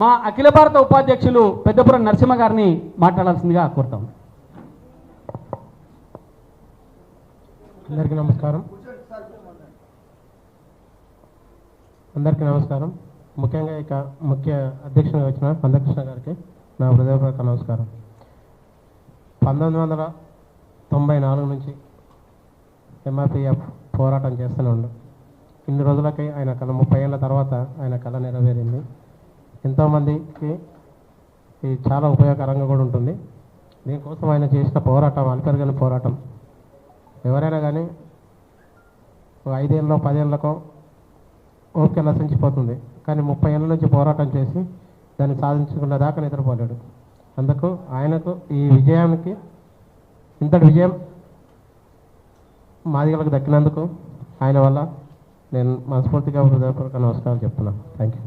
మా అఖిల భారత ఉపాధ్యక్షులు పెద్దపురం నరసింహ గారిని మాట్లాడాల్సిందిగా కోరుతాం. అందరికీ నమస్కారం. ముఖ్యంగా ఇక ముఖ్య అధ్యక్షునిగా వచ్చిన మందకృష్ణ గారికి నా హృదయపూర్వక నమస్కారం. 1994 నుంచి ఎంఆర్పిఎఫ్ పోరాటం చేస్తూనే ఉండు. ఇన్ని రోజులకి ఆయన కళ 30 ఏళ్ళ తర్వాత ఆయన కళ నెరవేరింది. ఎంతోమందికి ఇది చాలా ఉపయోగకరంగా కూడా ఉంటుంది. దీనికోసం ఆయన చేసిన పోరాటం అల్పెరగని పోరాటం. ఎవరైనా కానీ 5 ఏళ్ళలో 10 ఏళ్ళకో ఓకే నశించిపోతుంది, కానీ 30 ఏళ్ళ నుంచి పోరాటం చేసి దాన్ని సాధించుకున్న దాకా నిద్రపోలేడు. అందుకు ఆయనకు ఈ విజయానికి ఇంతటి విజయం మాదిగలకు దక్కినందుకు ఆయన వల్ల నేను మనస్ఫూర్తిగా హృదయపూర్వక నమస్కారం చెప్తున్నాను. Thank you.